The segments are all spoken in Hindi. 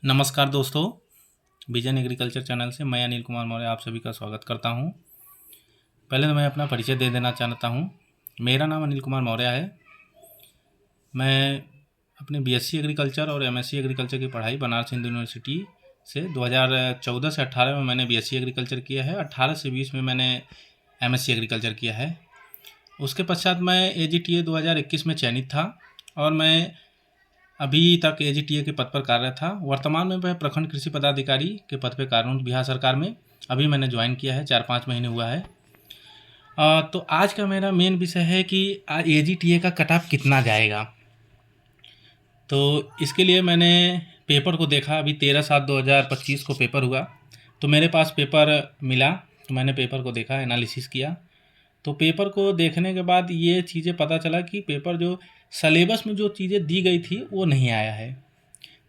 नमस्कार दोस्तों, विजन एग्रीकल्चर चैनल से मैं अनिल कुमार मौर्य आप सभी का स्वागत करता हूं। पहले तो मैं अपना परिचय दे देना चाहता हूं। मेरा नाम अनिल कुमार मौर्य है। मैं अपने बीएससी एग्रीकल्चर और एमएससी एग्रीकल्चर की पढ़ाई बनारस हिंदू यूनिवर्सिटी से 2014 से 18 में मैंने बीएससी एग्रीकल्चर किया है। 18 से 20 में मैंने एमएससी एग्रीकल्चर किया है। उसके पश्चात मैं एजीटीए 2021 में चयनित था और मैं अभी तक एजीटीए के पद पर कार्यरत था। वर्तमान में मैं प्रखंड कृषि पदाधिकारी के पद पर कार्यरत हूँ बिहार सरकार में। अभी मैंने ज्वाइन किया है, 4-5 महीने हुआ है। तो आज का मेरा मेन विषय है कि एजीटीए का कट ऑफ कितना जाएगा। तो इसके लिए मैंने पेपर को देखा। अभी 13/7/2025 को पेपर हुआ, तो मेरे पास पेपर मिला, तो मैंने पेपर को देखा, एनालिसिस किया। तो पेपर को देखने के बाद ये चीज़ें पता चला कि पेपर जो सलेबस में जो चीज़ें दी गई थी वो नहीं आया है।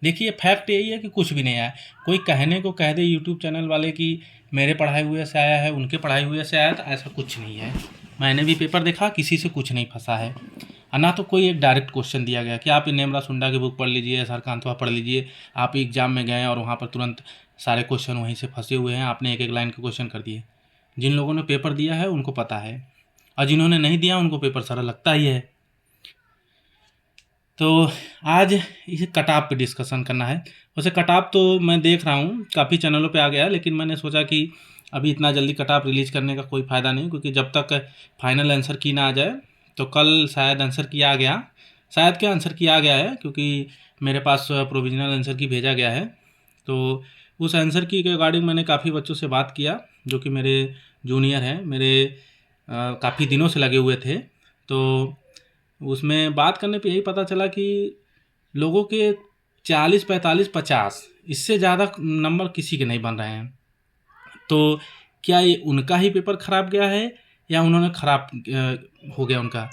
देखिए, फैक्ट यही है कि कुछ भी नहीं आया। कोई कहने को कह दे यूट्यूब चैनल वाले कि मेरे पढ़ाए हुए से आया है, उनके पढ़ाए हुए से आया, तो ऐसा कुछ नहीं है। मैंने भी पेपर देखा, किसी से कुछ नहीं फंसा है। और ना तो कोई एक डायरेक्ट क्वेश्चन दिया गया कि आप नेमरा सुंडा की बुक पढ़ लीजिए, एस आर कांतवा पढ़ लीजिए। आप एग्जाम में गए और वहाँ पर तुरंत सारे क्वेश्चन वहीं से फंसे हुए हैं, आपने एक एक लाइन के क्वेश्चन कर दिए। जिन लोगों ने पेपर दिया है उनको पता है, और जिन्होंने नहीं दिया उनको पेपर सरल लगता ही है। तो आज इसे कट ऑफ पे डिस्कशन करना है। वैसे कट ऑफ तो मैं देख रहा हूँ काफ़ी चैनलों पे आ गया, लेकिन मैंने सोचा कि अभी इतना जल्दी कट ऑफ रिलीज करने का कोई फ़ायदा नहीं, क्योंकि जब तक फाइनल आंसर की ना आ जाए। तो कल शायद आंसर की आ गया, शायद क्या आंसर की आ गया है, क्योंकि मेरे पास प्रोविजनल आंसर की भेजा गया है। तो उस आंसर की के अकॉर्डिंग मैंने काफ़ी बच्चों से बात किया जो कि मेरे जूनियर हैं, मेरे काफ़ी दिनों से लगे हुए थे। तो उसमें बात करने पे यही पता चला कि लोगों के 40, 45, 50 इससे ज़्यादा नंबर किसी के नहीं बन रहे हैं। तो क्या ये उनका ही पेपर ख़राब गया है या उन्होंने ख़राब हो गया उनका?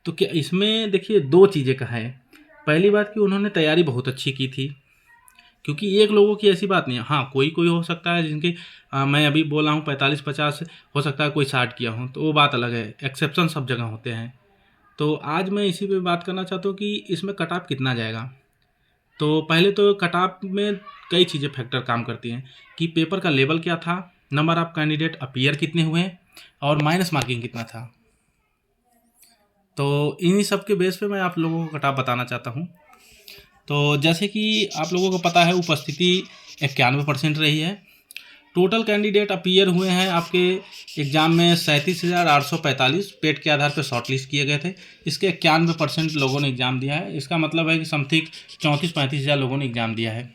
तो क्या इसमें देखिए दो चीज़ें का है। पहली बात कि उन्होंने तैयारी बहुत अच्छी की थी, क्योंकि एक लोगों की ऐसी बात नहीं है। हाँ, कोई कोई हो सकता है जिनकी मैं अभी बोला हूँ 45-50, हो सकता है कोई 60 किया हो, तो वो बात अलग है। एक्सेप्शन सब जगह होते हैं। तो आज मैं इसी पे बात करना चाहता हूँ कि इसमें कट ऑफ कितना जाएगा। तो पहले तो कट ऑफ में कई चीज़ें फैक्टर काम करती हैं कि पेपर का लेवल क्या था, नंबर ऑफ कैंडिडेट अपीयर कितने हुए, और माइनस मार्किंग कितना था। तो इन्हीं सब के बेस पे मैं आप लोगों को कट ऑफ बताना चाहता हूँ। तो जैसे कि आप लोगों को पता है, उपस्थिति 91% रही है। टोटल कैंडिडेट अपीयर हुए हैं आपके एग्ज़ाम में 37,845 पेट के आधार पर शॉर्ट लिस्ट किए गए थे। इसके 91% लोगों ने एग्ज़ाम दिया है। इसका मतलब है कि समथिंग 34-35 हज़ार लोगों ने एग्ज़ाम दिया है।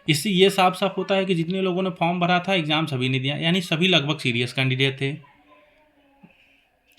इससे ये साफ साफ होता है कि जितने लोगों ने फॉर्म भरा था एग्ज़ाम सभी ने दिया, यानी सभी लगभग सीरियस कैंडिडेट थे।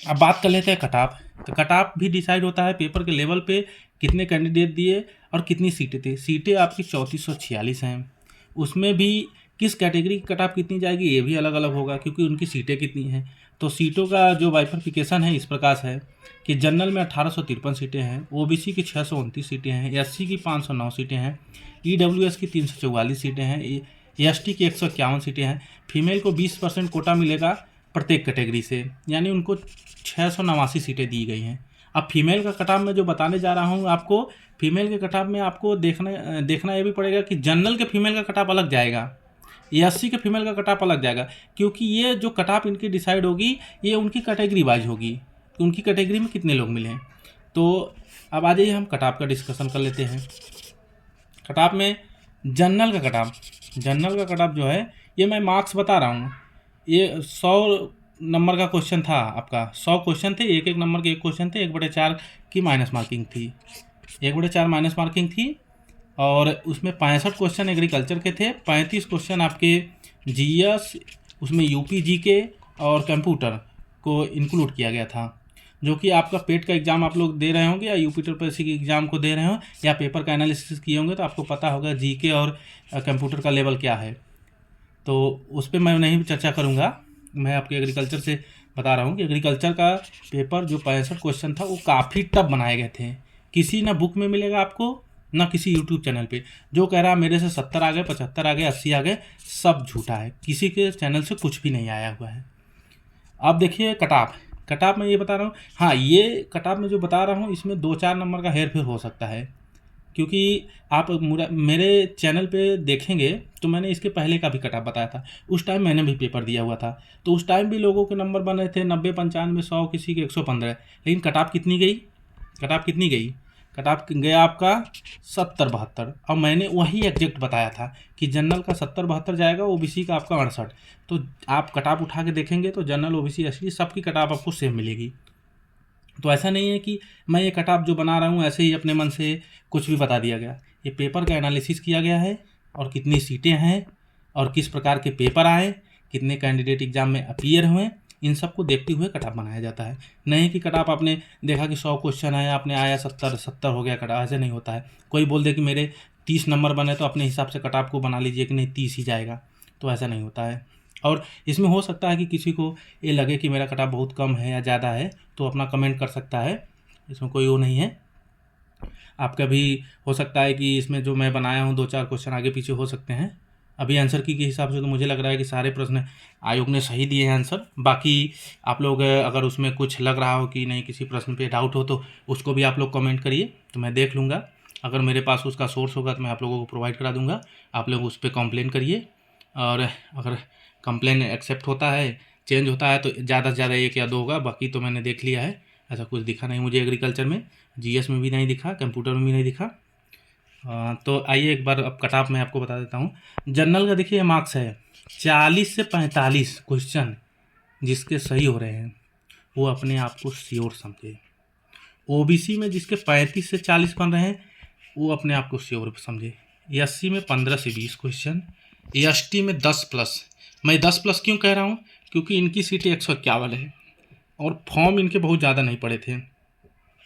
अब बात कर लेते हैं कट ऑफ। तो कट ऑफ भी डिसाइड होता है पेपर के लेवल पे कितने कैंडिडेट दिए और कितनी सीटें थी। सीटें आपकी 3446 हैं। उसमें भी किस कैटेगरी की कट ऑफ कितनी जाएगी ये भी अलग अलग होगा, क्योंकि उनकी सीटें कितनी हैं। तो सीटों का जो बाइफर्फिकेशन है इस प्रकार से है कि जनरल में 1853 सीटें हैं, ओबीसी की 629 सीटें हैं, एससी की 509 सीटें हैं, ईडब्ल्यूएस की 344 सीटें हैं, एसटी की 151 सीटें हैं। फीमेल को 20% कोटा मिलेगा प्रत्येक कैटेगरी से, यानी उनको 689 सीटें दी गई हैं। अब फीमेल का कट ऑफ में जो बताने जा रहा हूँ आपको, फीमेल के कट ऑफ में आपको देखना ये भी पड़ेगा कि जनरल के फीमेल का कट ऑफ अलग जाएगा, एससी के फीमेल का कट ऑफ अलग जाएगा, क्योंकि ये जो कट ऑफ इनकी डिसाइड होगी ये उनकी कैटेगरी वाइज होगी कि उनकी कैटेगरी में कितने लोग मिले हैं। तो अब आ जाइए हम कट ऑफ का डिस्कशन कर लेते हैं। कट ऑफ में जनरल का कट ऑफ जो है, ये मैं मार्क्स बता रहा हूँ। ये 100 नंबर का क्वेश्चन था आपका, 100 क्वेश्चन थे, एक एक नंबर के एक क्वेश्चन थे, 1/4 की माइनस मार्किंग थी, 1/4 माइनस मार्किंग थी। और उसमें 65 क्वेश्चन एग्रीकल्चर के थे, 35 क्वेश्चन आपके जीएस, उसमें यूपी जीके और कंप्यूटर को इंक्लूड किया गया था। जो कि आपका पेट का एग्ज़ाम आप लोग दे रहे होंगे या यूपी ट्रिपलएससी के एग्ज़ाम को दे रहे हो या पेपर का एनालिसिस किए होंगे, तो आपको पता होगा जीके और कंप्यूटर का लेवल क्या है। तो उस पर मैं नहीं चर्चा करूँगा। मैं आपके एग्रीकल्चर से बता रहा हूँ कि एग्रीकल्चर का पेपर जो 65 क्वेश्चन था वो काफ़ी टफ बनाए गए थे। किसी ना बुक में मिलेगा आपको, ना किसी यूट्यूब चैनल पे। जो कह रहा मेरे से 70 आ गए, 75 आ गए, 80 आ गए, सब झूठा है। किसी के चैनल से कुछ भी नहीं आया हुआ है। अब देखिए कट ऑफ में ये बता रहा हूँ। हाँ, ये कट ऑफ में जो बता रहा हूँ इसमें 2-4 नंबर का हेर फेर हो सकता है। क्योंकि आप मेरे चैनल पे देखेंगे तो मैंने इसके पहले का भी कट ऑफ बताया था। उस टाइम मैंने भी पेपर दिया हुआ था, तो उस टाइम भी लोगों के नंबर बन रहे थे 90, 95, 100, किसी के 115। लेकिन कट ऑफ कितनी गई? कट ऑफ कितनी गई? कट ऑफ गया आपका 70, 72। और मैंने वही एग्जैक्ट बताया था कि जनरल का 70, 72 जाएगा, ओबीसी का आपका 68। तो आप कट ऑफ उठा के देखेंगे तो जनरल, ओबीसी, एसटी सबकी कट ऑफ आपको सेम मिलेगी। तो ऐसा नहीं है कि मैं ये कट ऑफ जो बना रहा हूँ ऐसे ही अपने मन से कुछ भी बता दिया गया। ये पेपर का एनालिसिस किया गया है, और कितनी सीटें हैं, और किस प्रकार के पेपर आए, कितने कैंडिडेट एग्जाम में अपीयर हुए, इन सब को देखते हुए कट ऑफ बनाया जाता है। नहीं कि कट ऑफ आपने देखा कि 100 क्वेश्चन है, आपने आया 70 हो गया कट ऑफ, ऐसे नहीं होता है। कोई बोल दे कि मेरे 30 नंबर बने तो अपने हिसाब से कट ऑफ को बना लीजिए कि नहीं 30 ही जाएगा, तो ऐसा नहीं होता है। और इसमें हो सकता है कि किसी को ये लगे कि मेरा कट ऑफ बहुत कम है या ज़्यादा है, तो अपना कमेंट कर सकता है, इसमें कोई वो नहीं है। आपका भी हो सकता है कि इसमें जो मैं बनाया हूँ 2-4 क्वेश्चन आगे पीछे हो सकते हैं। अभी आंसर की के हिसाब से तो मुझे लग रहा है कि सारे प्रश्न आयोग ने सही दिए हैं आंसर। बाकी आप लोग अगर उसमें कुछ लग रहा हो कि नहीं, किसी प्रश्न पे डाउट हो, तो उसको भी आप लोग कमेंट करिए, तो मैं देख लूँगा। अगर मेरे पास उसका सोर्स होगा तो मैं आप लोगों को प्रोवाइड करा दूँगा। आप लोग उस पर कंप्लेन करिए, और अगर कंप्लेन एक्सेप्ट होता है, चेंज होता है, तो ज़्यादा से ज़्यादा 1 या 2 होगा। बाकी तो मैंने देख लिया है, ऐसा कुछ दिखा नहीं मुझे एग्रीकल्चर में, जीएस में भी नहीं दिखा, कंप्यूटर में भी नहीं दिखा। तो आइए एक बार अब कट ऑफ मैं आपको बता देता हूँ। जनरल का देखिए मार्क्स है 40 से 45 क्वेश्चन, जिसके सही हो रहे हैं वो अपने आप को श्योर समझे। ओबीसी में जिसके 35 से 40 बन रहे हैं वो अपने आप को श्योर समझे। एससी में 15 से 20 क्वेश्चन, एसटी में 10+। मैं 10+ क्यों कह रहा हूँ? क्योंकि इनकी सीटें 151 है, और फॉर्म इनके बहुत ज़्यादा नहीं पड़े थे,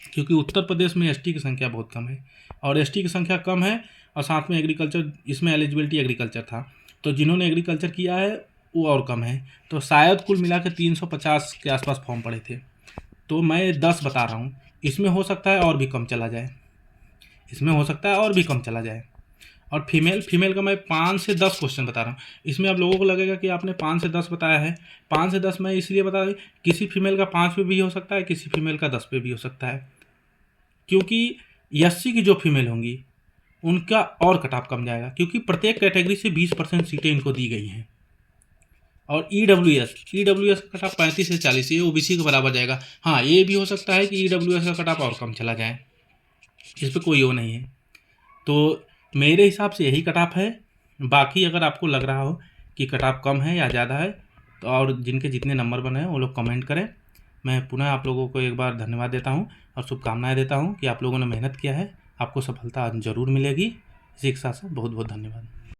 क्योंकि उत्तर प्रदेश में एसटी की संख्या बहुत कम है, और एसटी की संख्या कम है, और साथ में एग्रीकल्चर, इसमें एलिजिबिलिटी एग्रीकल्चर था, तो जिन्होंने एग्रीकल्चर किया है वो और कम है। तो शायद कुल मिला के 350 के आसपास फॉर्म पड़े थे। तो मैं 10 बता रहा हूँ, इसमें हो सकता है और भी कम चला जाए, इसमें हो सकता है और भी कम चला जाए। और फीमेल का मैं 5 से 10 क्वेश्चन बता रहा हूँ। इसमें आप लोगों को लगेगा कि आपने 5 से 10 बताया है। 5 से 10 मैं इसलिए बता रही, किसी फीमेल का 5 पे भी हो सकता है, किसी फीमेल का 10 पे भी हो सकता है, क्योंकि एससी की जो फीमेल होंगी उनका और कट ऑफ कम जाएगा, क्योंकि प्रत्येक कैटेगरी से 20% सीटें इनको दी गई हैं। और ईडब्ल्यूएस का कट ऑफ 35 से 40, ये ओबीसी के बराबर जाएगा। हाँ, ये भी हो सकता है कि ईडब्ल्यूएस का कट ऑफ और कम चला जाए, इस पर कोई वो नहीं है। तो मेरे हिसाब से यही कट ऑफ है। बाकी अगर आपको लग रहा हो कि कट ऑफ कम है या ज़्यादा है, तो और जिनके जितने नंबर बने हैं वो लोग कमेंट करें। मैं पुनः आप लोगों को एक बार धन्यवाद देता हूँ और शुभकामनाएं देता हूँ कि आप लोगों ने मेहनत किया है, आपको सफलता ज़रूर मिलेगी। इसी के साथ साथ बहुत बहुत धन्यवाद।